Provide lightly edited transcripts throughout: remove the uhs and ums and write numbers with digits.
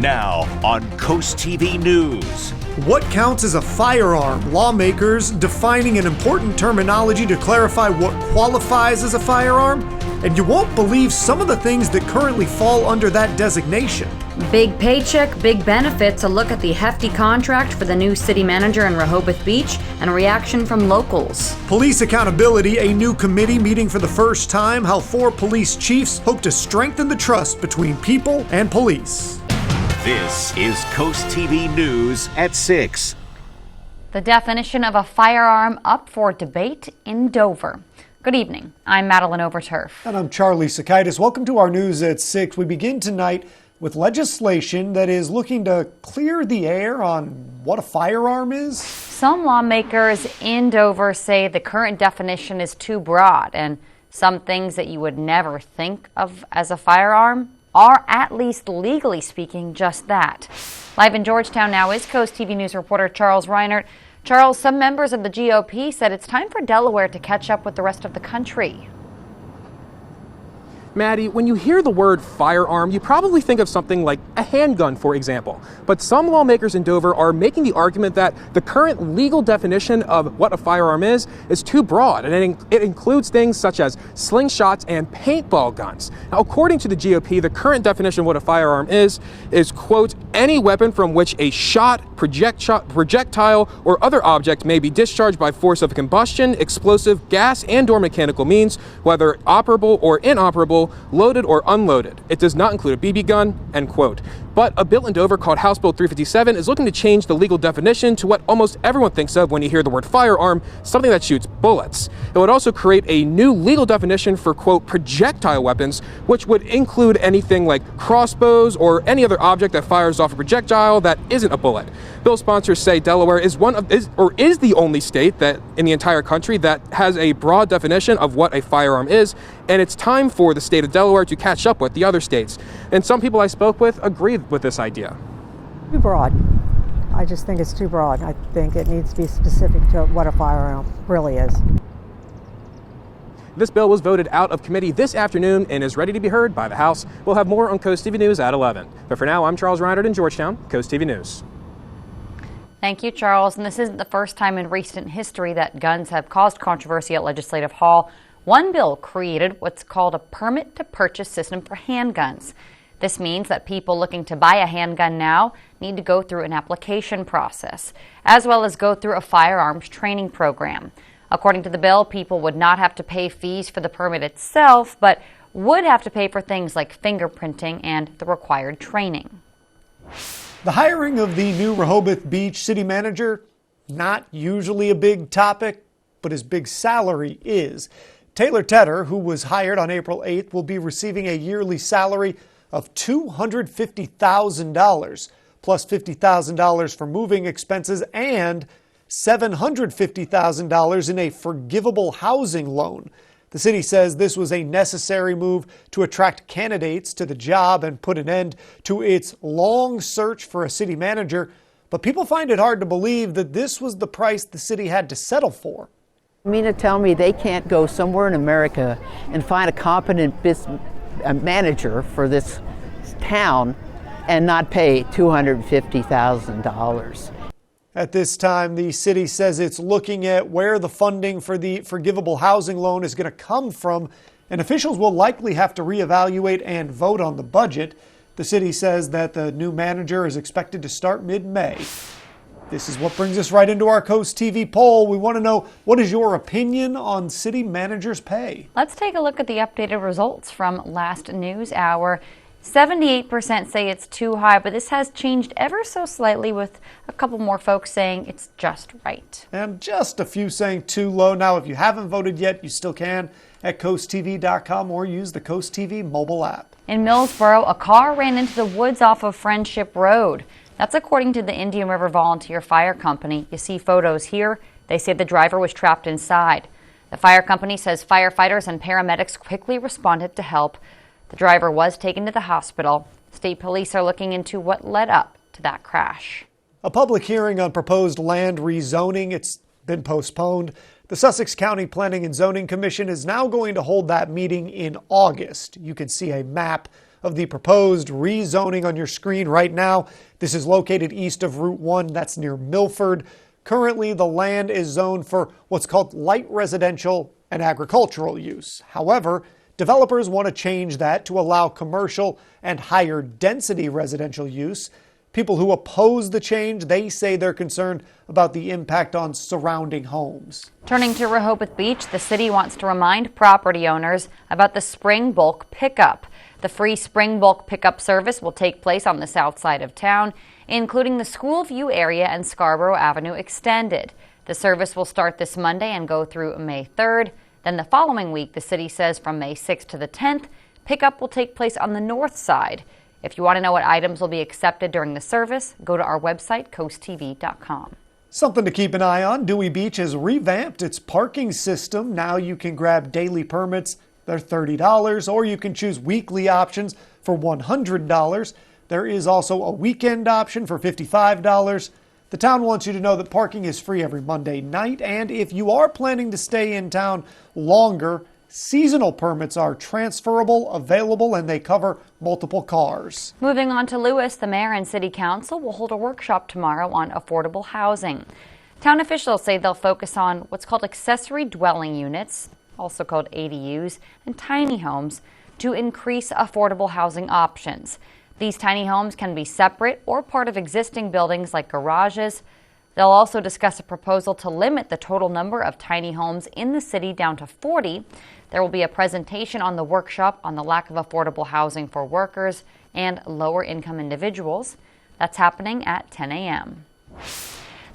Now on CoastTV News. What counts as a firearm? Lawmakers defining an important terminology to clarify what qualifies as a firearm. And you won't believe some of the things that currently fall under that designation. Big paycheck, big benefits, a look at the hefty contract for the new city manager in Rehoboth Beach, and a reaction from locals. Police accountability, a new committee meeting for the first time, how 4 police chiefs hope to strengthen the trust between people and police. This is CoastTV News at 6. The definition of a firearm up for debate in Dover. Good evening. I'm Madeline Overturf. And I'm Charlie Sakaitis. Welcome to our News at 6. We begin tonight with legislation that is looking to clear the air on what a firearm is. Some lawmakers in Dover say the current definition is too broad, and some things that you would never think of as a firearm are, at least legally speaking, just that. Live in Georgetown now is CoastTV News reporter Charles Reinert. Charles, some members of the GOP said it's time for Delaware to catch up with the rest of the country. Maddie, when you hear the word firearm, you probably think of something like a handgun, for example. But some lawmakers in Dover are making the argument that the current legal definition of what a firearm is too broad, and it includes things such as slingshots and paintball guns. Now, according to the GOP, the current definition of what a firearm is, quote, any weapon from which a shot, projectile, or other object may be discharged by force of combustion, explosive, gas, and/or mechanical means, whether operable or inoperable, loaded or unloaded. It does not include a BB gun, end quote. But a bill in Dover called House Bill 357 is looking to change the legal definition to what almost everyone thinks of when you hear the word firearm, something that shoots bullets. It would also create a new legal definition for, quote, projectile weapons, which would include anything like crossbows or any other object that fires off a projectile that isn't a bullet. Bill sponsors say Delaware is the only state that in the entire country that has a broad definition of what a firearm is, and it's time for the state of Delaware to catch up with the other states. And some people I spoke with agree with this idea. Too broad. I just think it's too broad. I think it needs to be specific to what a firearm really is. This bill was voted out of committee this afternoon and is ready to be heard by the House. We'll have more on CoastTV News at 11. But for now, I'm Charles Reinert in Georgetown, CoastTV News. Thank you, Charles. And this isn't the first time in recent history that guns have caused controversy at Legislative Hall. One bill created what's called a permit to purchase system for handguns. This means that people looking to buy a handgun now need to go through an application process, as well as go through a firearms training program. According to the bill, people would not have to pay fees for the permit itself, but would have to pay for things like fingerprinting and the required training. The hiring of the new Rehoboth Beach city manager, not usually a big topic, but his big salary is. Taylor Tedder, who was hired on April 8th, will be receiving a yearly salary of $250,000, plus $50,000 for moving expenses and $750,000 in a forgivable housing loan. The city says this was a necessary move to attract candidates to the job and put an end to its long search for a city manager. But people find it hard to believe that this was the price the city had to settle for. You mean to tell me they can't go somewhere in America and find a competent manager for this town and not pay $250,000? At this time, the city says it's looking at where the funding for the forgivable housing loan is going to come from, and officials will likely have to reevaluate and vote on the budget. The city says that the new manager is expected to start mid-May. This is what brings us right into our CoastTV poll. We want to know, what is your opinion on city managers' pay? Let's take a look at the updated results from last news hour. 78% say it's too high, but this has changed ever so slightly, with a couple more folks saying it's just right. And just a few saying too low. Now, if you haven't voted yet, you still can at coasttv.com or use the CoastTV mobile app. In Millsboro, a car ran into the woods off of Friendship Road. That's according to the Indian River Volunteer Fire Company. You see photos here. They say the driver was trapped inside. The fire company says firefighters and paramedics quickly responded to help. The driver was taken to the hospital. State police are looking into what led up to that crash. A public hearing on proposed land rezoning, it's been postponed. The Sussex County Planning and Zoning Commission is now going to hold that meeting in August. You can see a map of the proposed rezoning on your screen right now. This is located east of Route 1. That's near Milford. Currently, the land is zoned for what's called light residential and agricultural use. However, developers want to change that to allow commercial and higher density residential use. People who oppose the change, they say they're concerned about the impact on surrounding homes. Turning to Rehoboth Beach, the city wants to remind property owners about the spring bulk pickup. The free spring bulk pickup service will take place on the south side of town, including the School View area and Scarborough Avenue Extended. The service will start this Monday and go through May 3rd. Then the following week, the city says from May 6th to the 10th, pickup will take place on the north side. If you want to know what items will be accepted during the service, go to our website, CoastTV.com. Something to keep an eye on. Dewey Beach has revamped its parking system. Now you can grab daily permits. They're $30, or you can choose weekly options for $100. There is also a weekend option for $55. The town wants you to know that parking is free every Monday night, and if you are planning to stay in town longer, seasonal permits are transferable, available, and they cover multiple cars. Moving on to Lewis, the mayor and city council will hold a workshop tomorrow on affordable housing. Town officials say they'll focus on what's called accessory dwelling units, also called ADUs, and tiny homes to increase affordable housing options. These tiny homes can be separate or part of existing buildings like garages. They'll also discuss a proposal to limit the total number of tiny homes in the city down to 40. There will be a presentation on the workshop on the lack of affordable housing for workers and lower income individuals. That's happening at 10 a.m.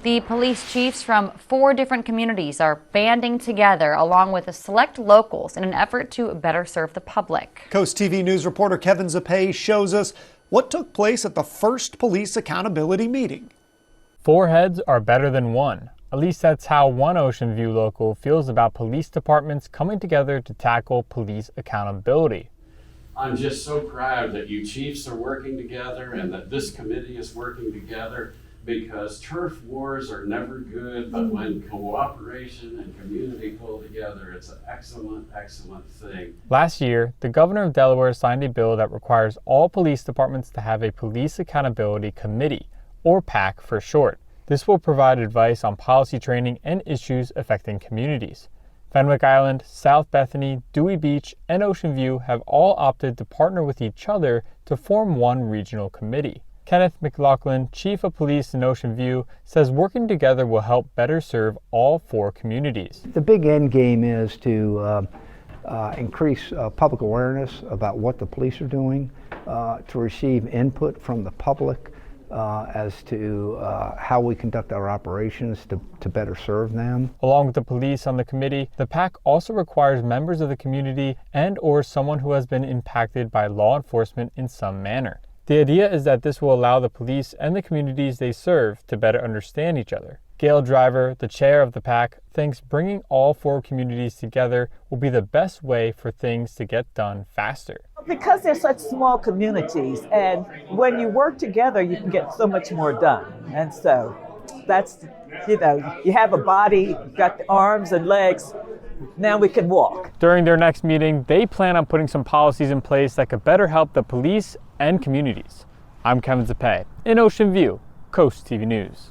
The police chiefs from 4 different communities are banding together along with the select locals in an effort to better serve the public. Coast TV News reporter Kevin Zapay shows us what took place at the first police accountability meeting. 4 heads are better than 1. At least that's how one Ocean View local feels about police departments coming together to tackle police accountability. I'm just so proud that you chiefs are working together and that this committee is working together, because turf wars are never good, but when cooperation and community pull together, it's an excellent, excellent thing. Last year, the governor of Delaware signed a bill that requires all police departments to have a Police Accountability Committee, or PAC for short. This will provide advice on policy training and issues affecting communities. Fenwick Island, South Bethany, Dewey Beach, and Ocean View have all opted to partner with each other to form one regional committee. Kenneth McLaughlin, Chief of Police in Ocean View, says working together will help better serve all 4 communities. The big end game is to increase public awareness about what the police are doing, to receive input from the public as to how we conduct our operations to better serve them. Along with the police on the committee, the PAC also requires members of the community and/or someone who has been impacted by law enforcement in some manner. The idea is that this will allow the police and the communities they serve to better understand each other. Gail Driver, the chair of the PAC, thinks bringing all 4 communities together will be the best way for things to get done faster. Because they're such small communities, and when you work together, you can get so much more done. And so that's, you have a body, you've got the arms and legs, now we can walk. During their next meeting, they plan on putting some policies in place that could better help the police and communities. I'm Kevin Zapay in Ocean View, Coast TV News.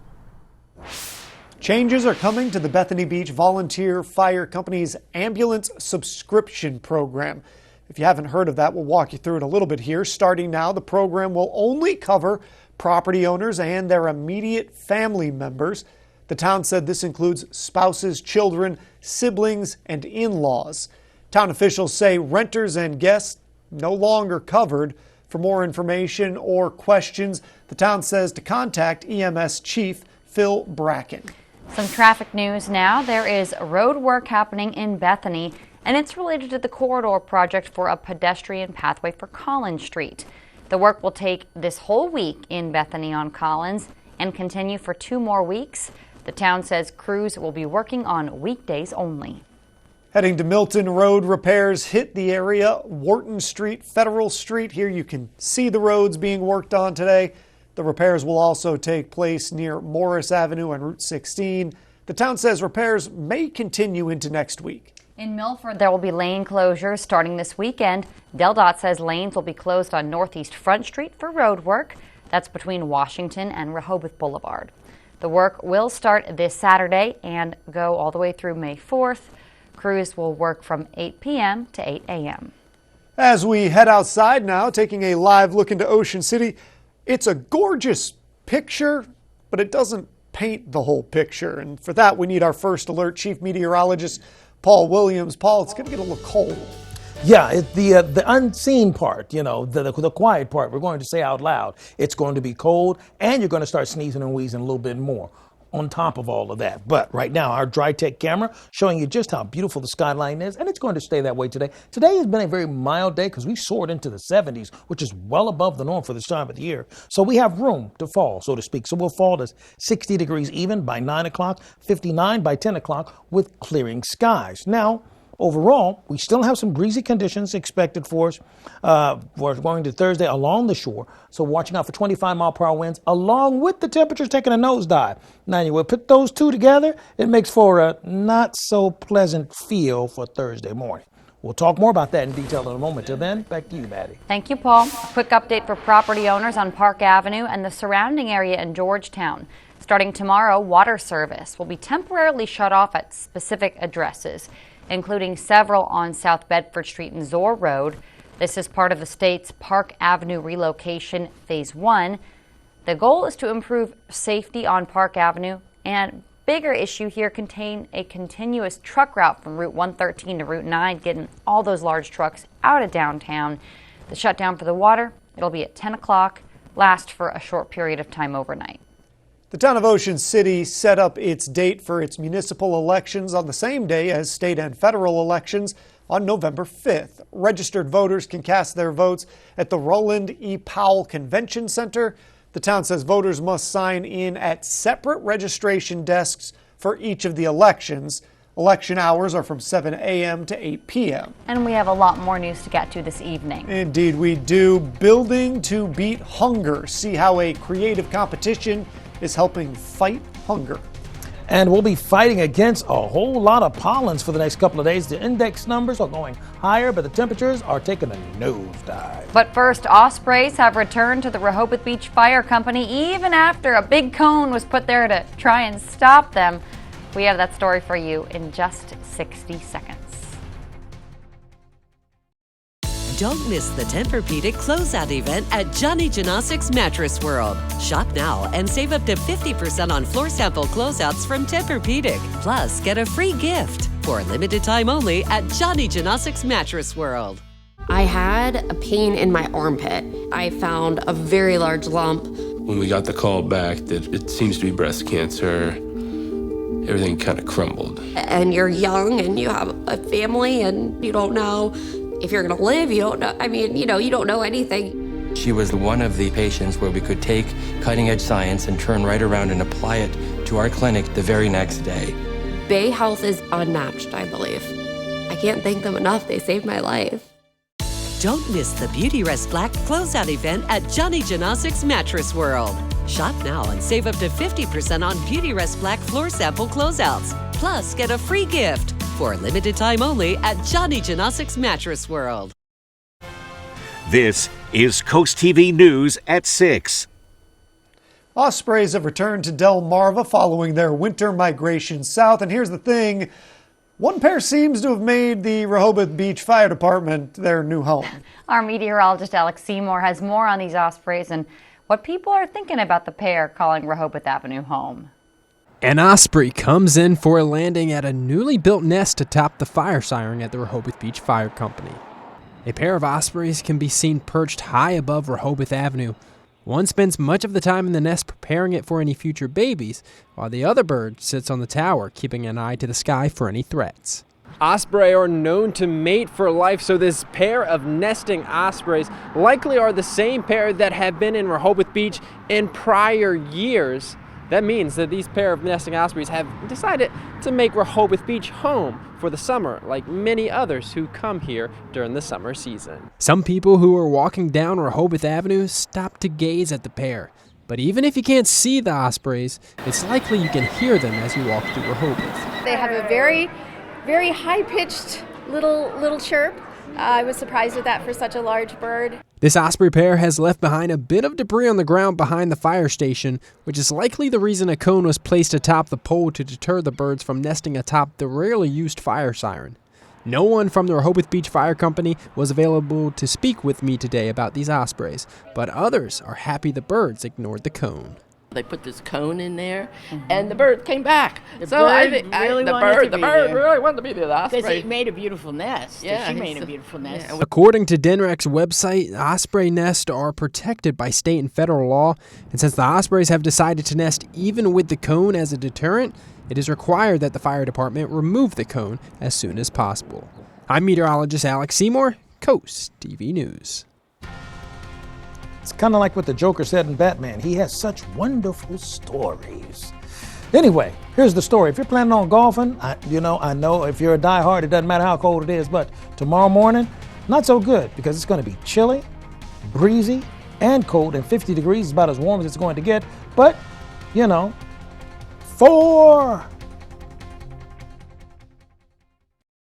Changes are coming to the Bethany Beach Volunteer Fire Company's ambulance subscription program. If you haven't heard of that, we'll walk you through it a little bit here. Starting now, the program will only cover property owners and their immediate family members. The town said this includes spouses, children, siblings, and in-laws. Town officials say renters and guests no longer covered. For more information or questions, the town says to contact EMS Chief Phil Bracken. Some traffic news now. There is road work happening in Bethany, and it's related to the corridor project for a pedestrian pathway for Collins Street. The work will take this whole week in Bethany on Collins and continue for 2 more weeks. The town says crews will be working on weekdays only. Heading to Milton, road repairs hit the area. Wharton Street, Federal Street. Here you can see the roads being worked on today. The repairs will also take place near Morris Avenue and Route 16. The town says repairs may continue into next week. In Milford, there will be lane closures starting this weekend. DelDOT says lanes will be closed on Northeast Front Street for road work. That's between Washington and Rehoboth Boulevard. The work will start this Saturday and go all the way through May 4th. Crews will work from 8 p.m. to 8 a.m. As we head outside now, taking a live look into Ocean City, it's a gorgeous picture, but it doesn't paint the whole picture. And for that, we need our first alert chief meteorologist, Paul Williams. Paul, it's going to get a little cold. Yeah, the unseen part, the quiet part, we're going to say out loud. It's going to be cold, and you're going to start sneezing and wheezing a little bit more on top of all of that. But right now, our Dry-Tech camera showing you just how beautiful the skyline is, and it's going to stay that way today. Today has been a very mild day because we soared into the 70s, which is well above the norm for this time of the year. So we have room to fall, so to speak. So we'll fall to 60 degrees even by 9 o'clock, 59 by 10 o'clock with clearing skies. Now, overall, we still have some breezy conditions expected for us for going to Thursday along the shore. So watching out for 25-mile-per-hour winds along with the temperatures taking a nosedive. Now, you will put those two together, it makes for a not-so-pleasant feel for Thursday morning. We'll talk more about that in detail in a moment. Till then, back to you, Maddie. Thank you, Paul. Quick update for property owners on Park Avenue and the surrounding area in Georgetown. Starting tomorrow, water service will be temporarily shut off at specific addresses, including several on South Bedford Street and Zor Road. This is part of the state's Park Avenue relocation Phase 1. The goal is to improve safety on Park Avenue, and bigger issue here contain a continuous truck route from Route 113 to Route 9, getting all those large trucks out of downtown. The shutdown for the water, it'll be at 10 o'clock, last for a short period of time overnight. The town of Ocean City set up its date for its municipal elections on the same day as state and federal elections on November 5th. Registered voters can cast their votes at the Roland E. Powell Convention Center. The town says voters must sign in at separate registration desks for each of the elections. Election hours are from 7 a.m. to 8 p.m. And we have a lot more news to get to this evening. Indeed we do. Building to beat hunger. See how a creative competition is helping fight hunger. And we'll be fighting against a whole lot of pollens for the next couple of days. The index numbers are going higher, but the temperatures are taking a nosedive. But first, ospreys have returned to the Rehoboth Beach Fire Company even after a big cone was put there to try and stop them. We have that story for you in just 60 seconds. Don't miss the Tempur-Pedic closeout event at Johnny Gymnastics Mattress World. Shop now and save up to 50% on floor sample closeouts from Tempur-Pedic. Plus, get a free gift for a limited time only at Johnny Gymnastics Mattress World. I had a pain in my armpit. I found a very large lump. When we got the call back that it seems to be breast cancer, everything kind of crumbled. And you're young and you have a family and you don't know if you're gonna live, you don't know. You don't know anything. She was one of the patients where we could take cutting edge science and turn right around and apply it to our clinic the very next day. Bay Health is unmatched, I believe. I can't thank them enough. They saved my life. Don't miss the Beauty Rest Black closeout event at Johnny Gymnastics Mattress World. Shop now and save up to 50% on Beauty Rest Black floor sample closeouts. Plus, get a free gift for a limited time only at Johnny Gymnastics Mattress World. This is Coast TV News at 6. Ospreys have returned to Delmarva following their winter migration south. And here's the thing, one pair seems to have made the Rehoboth Beach Fire Department their new home. Our meteorologist Alex Seymour has more on these ospreys and what people are thinking about the pair calling Rehoboth Avenue home. An osprey comes in for a landing at a newly built nest atop the fire siren at the Rehoboth Beach Fire Company. A pair of ospreys can be seen perched high above Rehoboth Avenue. One spends much of the time in the nest preparing it for any future babies, while the other bird sits on the tower, keeping an eye to the sky for any threats. Osprey are known to mate for life, so this pair of nesting ospreys likely are the same pair that have been in Rehoboth Beach in prior years. That means that these pair of nesting ospreys have decided to make Rehoboth Beach home for the summer, like many others who come here during the summer season. Some people who are walking down Rehoboth Avenue stop to gaze at the pair. But even if you can't see the ospreys, it's likely you can hear them as you walk through Rehoboth. They have a very Very high-pitched little chirp. I was surprised with that for such a large bird. This osprey pair has left behind a bit of debris on the ground behind the fire station, which is likely the reason a cone was placed atop the pole to deter the birds from nesting atop the rarely used fire siren. No one from the Rehoboth Beach Fire Company was available to speak with me today about these ospreys, but others are happy the birds ignored the cone. They put this cone in there, and the bird came back. The bird really wanted to be the osprey. Because it made a beautiful nest. Yeah, she made a beautiful nest. Yeah. According to DNREC's website, osprey nests are protected by state and federal law, and since the ospreys have decided to nest even with the cone as a deterrent, it is required that the fire department remove the cone as soon as possible. I'm meteorologist Alex Seymour, Coast TV News. It's kind of like what the Joker said in Batman. He has such wonderful stories. Anyway, here's the story. If you're planning on golfing, I know if you're a diehard, it doesn't matter how cold it is, but tomorrow morning, not so good because it's going to be chilly, breezy, and cold, and 50 degrees is about as warm as it's going to get. But,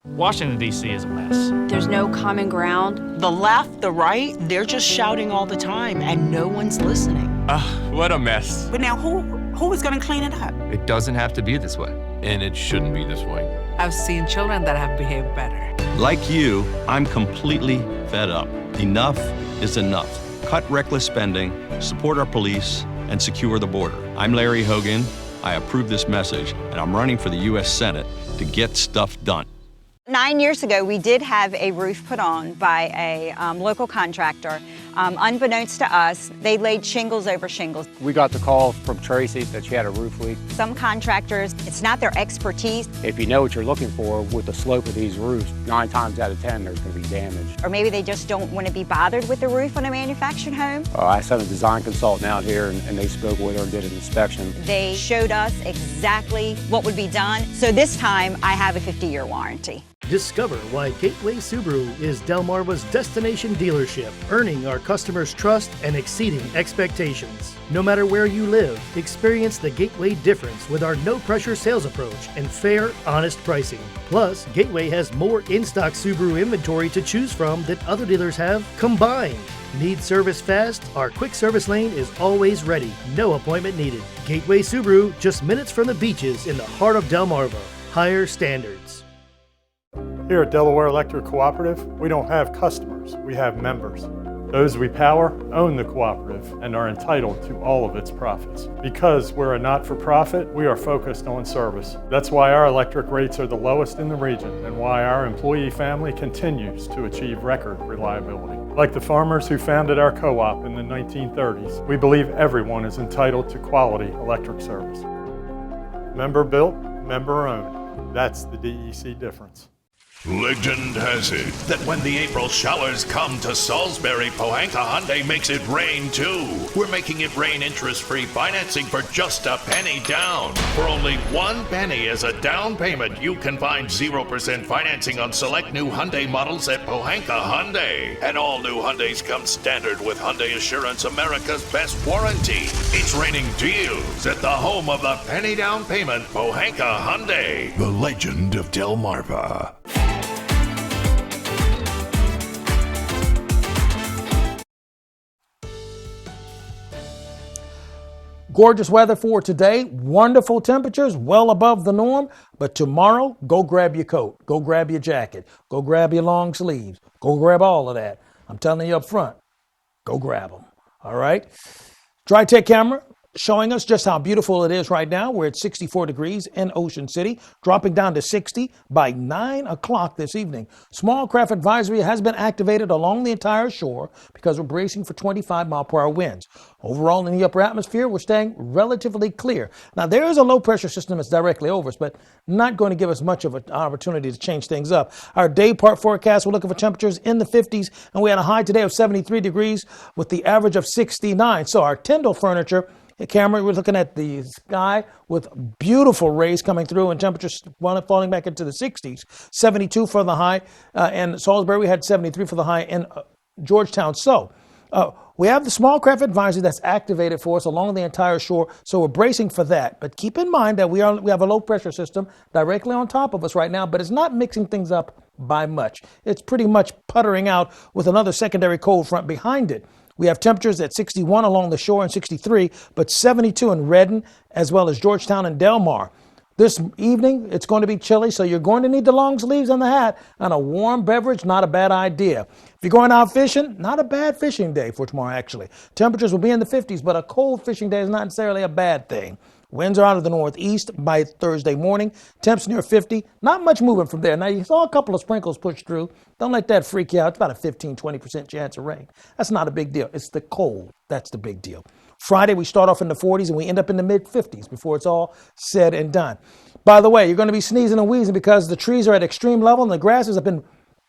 Washington, D.C. is a mess. There's no common ground. The left, the right, they're just shouting all the time, and no one's listening. What a mess. But now who is going to clean it up? It doesn't have to be this way. And it shouldn't be this way. I've seen children that have behaved better. Like you, I'm completely fed up. Enough is enough. Cut reckless spending, support our police, and secure the border. I'm Larry Hogan. I approve this message, and I'm running for the U.S. Senate to get stuff done. 9 years ago, we did have a roof put on by a local contractor. Unbeknownst to us, they laid shingles over shingles. We got the call from Tracy that she had a roof leak. Some contractors, it's not their expertise. If you know what you're looking for with the slope of these roofs, 9 times out of 10 there's going to be damage. Or maybe they just don't want to be bothered with the roof on a manufactured home. I sent a design consultant out here and they spoke with her and did an inspection. They showed us exactly what would be done. So this time I have a 50-year warranty. Discover why Gateway Subaru is Delmarva's destination dealership, earning our customers' trust and exceeding expectations. No matter where you live, experience the Gateway difference with our no-pressure sales approach and fair, honest pricing. Plus, Gateway has more in-stock Subaru inventory to choose from than other dealers have combined. Need service fast? Our quick service lane is always ready. No appointment needed. Gateway Subaru, just minutes from the beaches in the heart of Delmarva. Higher standards. Here at Delaware Electric Cooperative, we don't have customers, we have members. Those we power own the cooperative and are entitled to all of its profits. Because we're a not-for-profit, we are focused on service. That's why our electric rates are the lowest in the region and why our employee family continues to achieve record reliability. Like the farmers who founded our co-op in the 1930s, we believe everyone is entitled to quality electric service. Member built, member owned. That's the DEC difference. Legend has it that when the April showers come to Salisbury, Pohanka Hyundai makes it rain too. We're making it rain interest-free financing for just a penny down. For only 1 penny as a down payment, you can find 0% financing on select new Hyundai models at Pohanka Hyundai. And all new Hyundais come standard with Hyundai Assurance, America's best warranty. It's raining deals at the home of the penny down payment, Pohanka Hyundai. The legend of Delmarva. Gorgeous weather for today, wonderful temperatures, well above the norm. But tomorrow, go grab your coat, go grab your jacket, go grab your long sleeves, go grab all of that. I'm telling you up front, go grab them. All right. Dry Tech camera showing us just how beautiful it is right now. We're at 64 degrees in Ocean City, dropping down to 60 by 9 o'clock this evening. Small craft advisory has been activated along the entire shore because we're bracing for 25-mile-per-hour winds. Overall, in the upper atmosphere, we're staying relatively clear. Now, there is a low-pressure system that's directly over us, but not going to give us much of an opportunity to change things up. Our day-part forecast, we're looking for temperatures in the 50s, and we had a high today of 73 degrees with the average of 69. So our Tyndall furniture camera, we're looking at the sky with beautiful rays coming through and temperatures falling back into the 60s. 72 for the high, and Salisbury we had 73 for the high in Georgetown. So We have the small craft advisory that's activated for us along the entire shore, so we're bracing for that. But keep in mind that we have a low pressure system directly on top of us right now, but it's not mixing things up by much. It's pretty much puttering out with another secondary cold front behind it. We have temperatures at 61 along the shore and 63, but 72 in Redden as well as Georgetown and Del Mar. This evening, it's going to be chilly, so you're going to need the long sleeves and the hat, and a warm beverage, not a bad idea. If you're going out fishing, not a bad fishing day for tomorrow, actually. Temperatures will be in the 50s, but a cold fishing day is not necessarily a bad thing. Winds are out of the northeast by Thursday morning. Temps near 50. Not much movement from there. Now, you saw a couple of sprinkles push through. Don't let that freak you out. It's about a 15-20% chance of rain. That's not a big deal. It's the cold. That's the big deal. Friday, we start off in the 40s and we end up in the mid-50s before it's all said and done. By the way, you're going to be sneezing and wheezing because the trees are at extreme level and the grasses have been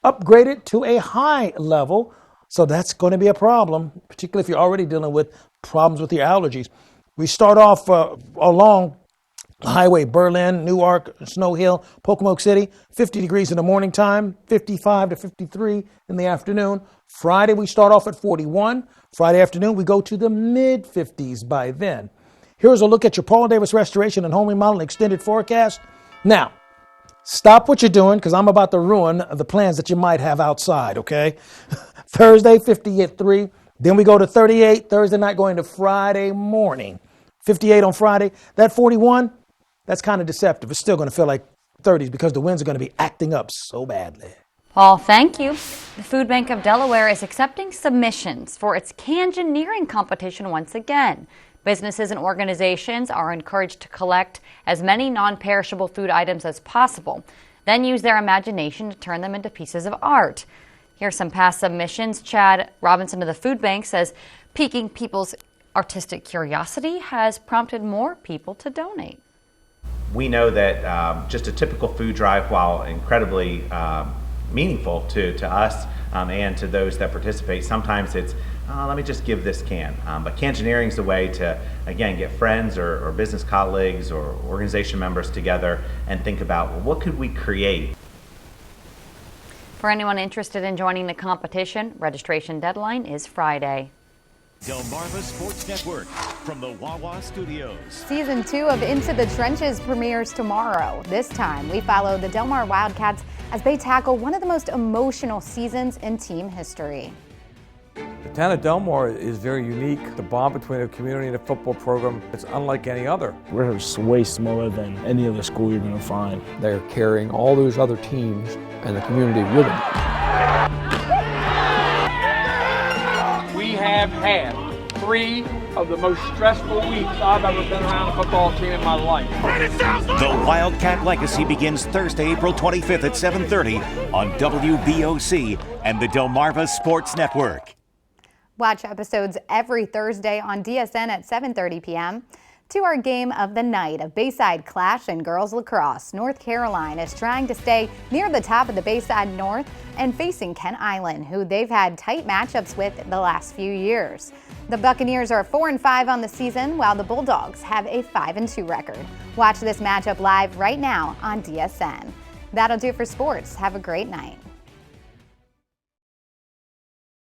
upgraded to a high level. So that's going to be a problem, particularly if you're already dealing with problems with your allergies. We start off along Highway Berlin, Newark, Snow Hill, Pocomoke City, 50 degrees in the morning time, 55 to 53 in the afternoon. Friday, we start off at 41. Friday afternoon, we go to the mid-50s by then. Here's a look at your Paul Davis Restoration and Home Remodel Extended Forecast. Now, stop what you're doing because I'm about to ruin the plans that you might have outside, okay? Thursday, 50 at 3. Then we go to 38 Thursday night going to Friday morning. 58 on Friday. That 41, that's kind of deceptive. It's still going to feel like 30s because the winds are going to be acting up so badly. Paul, thank you. The Food Bank of Delaware is accepting submissions for its canyoneering competition once again. Businesses and organizations are encouraged to collect as many non-perishable food items as possible, then use their imagination to turn them into pieces of art. Here's some past submissions. Chad Robinson of the Food Bank says piquing people's artistic curiosity has prompted more people to donate. We know that just a typical food drive, while incredibly meaningful to us and to those that participate, sometimes it's, let me just give this can. But canyoneering is a way to, again, get friends or business colleagues or organization members together and think about, well, what could we create? For anyone interested in joining the competition, registration deadline is Friday. Delmarva Sports Network from the Wawa Studios. Season 2 of Into the Trenches premieres tomorrow. This time, we follow the Del Mar Wildcats as they tackle one of the most emotional seasons in team history. The town of Del Mar is very unique. The bond between a community and a football program, it's unlike any other. We're way smaller than any other school you're going to find. They're carrying all those other teams and the community with them. We have had 3 of the most stressful weeks I've ever been around a football team in my life. The Wildcat Legacy begins Thursday, April 25th at 7:30 on WBOC and the Delmarva Sports Network. Watch episodes every Thursday on DSN at 7:30 p.m. To our game of the night, a Bayside Clash in girls lacrosse. North Carolina is trying to stay near the top of the Bayside North and facing Kent Island, who they've had tight matchups with the last few years. The Buccaneers are 4-5 on the season, while the Bulldogs have a 5-2 record. Watch this matchup live right now on DSN. That'll do it for sports. Have a great night.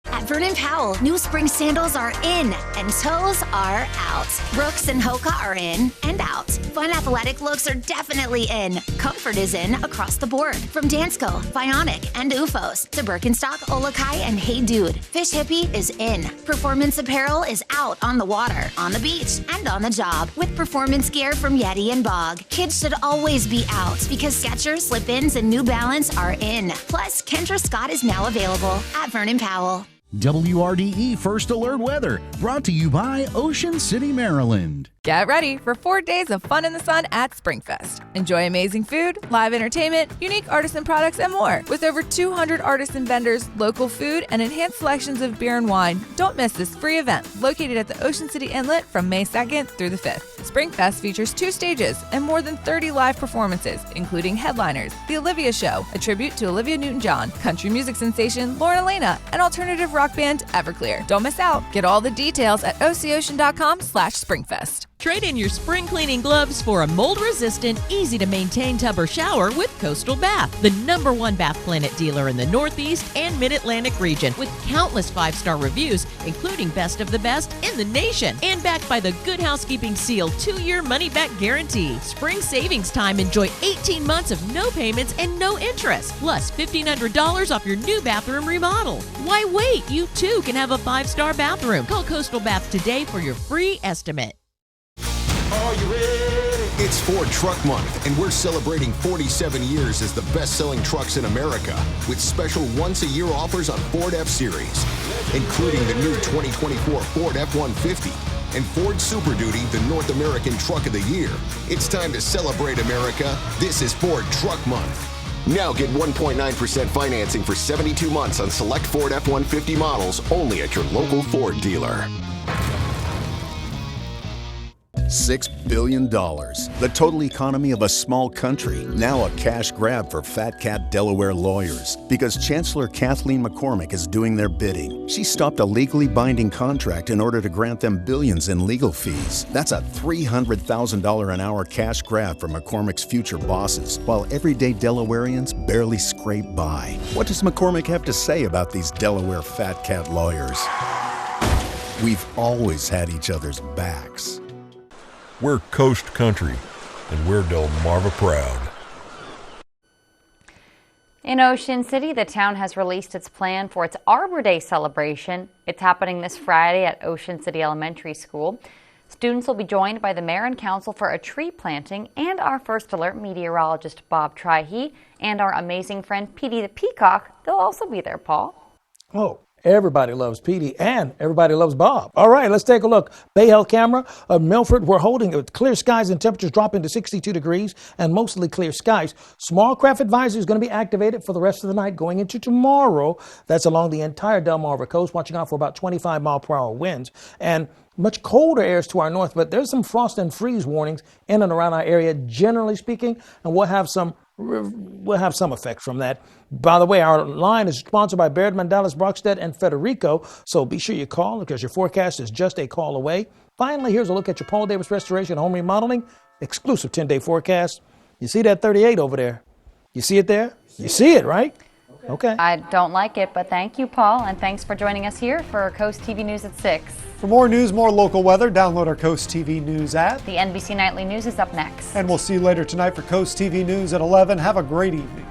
At Vernon Powell, new spring sandals are in and toes are out. Brooks and Hoka are in and out. Fun athletic looks are definitely in. Comfort is in across the board. From Dansko, Bionic, and UFOs to Birkenstock, Olakai, and Hey Dude. Fish Hippie is in. Performance apparel is out on the water, on the beach, and on the job. With performance gear from Yeti and Bog. Kids should always be out because Skechers, Slip-ins, and New Balance are in. Plus, Kendra Scott is now available at Vernon Powell. WRDE First Alert Weather, brought to you by Ocean City, Maryland. Get ready for 4 days of fun in the sun at Springfest. Enjoy amazing food, live entertainment, unique artisan products, and more. With over 200 artists and vendors, local food, and enhanced selections of beer and wine, don't miss this free event located at the Ocean City Inlet from May 2nd through the 5th. Springfest features 2 stages and more than 30 live performances, including headliners, The Olivia Show, a tribute to Olivia Newton-John, country music sensation Lauren Elena, and alternative rock band Everclear. Don't miss out. Get all the details at ococean.com/Springfest. Trade in your spring cleaning gloves for a mold-resistant, easy-to-maintain tub or shower with Coastal Bath, the #1 Bath Planet dealer in the Northeast and Mid-Atlantic region, with countless 5-star reviews, including best of the best in the nation, and backed by the Good Housekeeping Seal 2-year money-back guarantee. Spring savings time, enjoy 18 months of no payments and no interest, plus $1,500 off your new bathroom remodel. Why wait? You too can have a 5-star bathroom. Call Coastal Bath today for your free estimate. Are you ready? It's Ford Truck Month, and we're celebrating 47 years as the best-selling trucks in America with special once-a-year offers on Ford F-Series, including the new 2024 Ford F-150 and Ford Super Duty, the North American Truck of the Year. It's time to celebrate America. This is Ford Truck Month. Now get 1.9% financing for 72 months on select Ford F-150 models only at your local Ford dealer. $6 billion. The total economy of a small country. Now a cash grab for Fat Cat Delaware lawyers. Because Chancellor Kathleen McCormick is doing their bidding. She stopped a legally binding contract in order to grant them billions in legal fees. That's a $300,000 an hour cash grab for McCormick's future bosses, while everyday Delawareans barely scrape by. What does McCormick have to say about these Delaware Fat Cat lawyers? We've always had each other's backs. We're Coast Country, and we're Delmarva proud. In Ocean City, the town has released its plan for its Arbor Day celebration. It's happening this Friday at Ocean City Elementary School. Students will be joined by the mayor and council for a tree planting, and our First Alert meteorologist Bob Trihey and our amazing friend Petey the Peacock. They'll also be there, Paul. Oh, everybody loves Petey and everybody loves Bob. All right, let's take a look. Bay Hill camera of Milford. We're holding it with clear skies and temperatures dropping to 62 degrees and mostly clear skies. Small craft advisory is going to be activated for the rest of the night going into tomorrow. That's along the entire Delmarva coast, watching out for about 25-mile-per-hour winds. And much colder airs to our north, but there's some frost and freeze warnings in and around our area, generally speaking, and we'll have some effects from that. By the way, our line is sponsored by Baird, Mandalis, Brockstedt, and Federico, so be sure you call because your forecast is just a call away. Finally, here's a look at your Paul Davis Restoration Home Remodeling exclusive 10-day forecast. You see that 38 over there? You see it there? You see it, right? Okay. I don't like it, but thank you, Paul, and thanks for joining us here for Coast TV News at 6. For more news, more local weather, download our Coast TV News app. The NBC Nightly News is up next. And we'll see you later tonight for Coast TV News at 11. Have a great evening.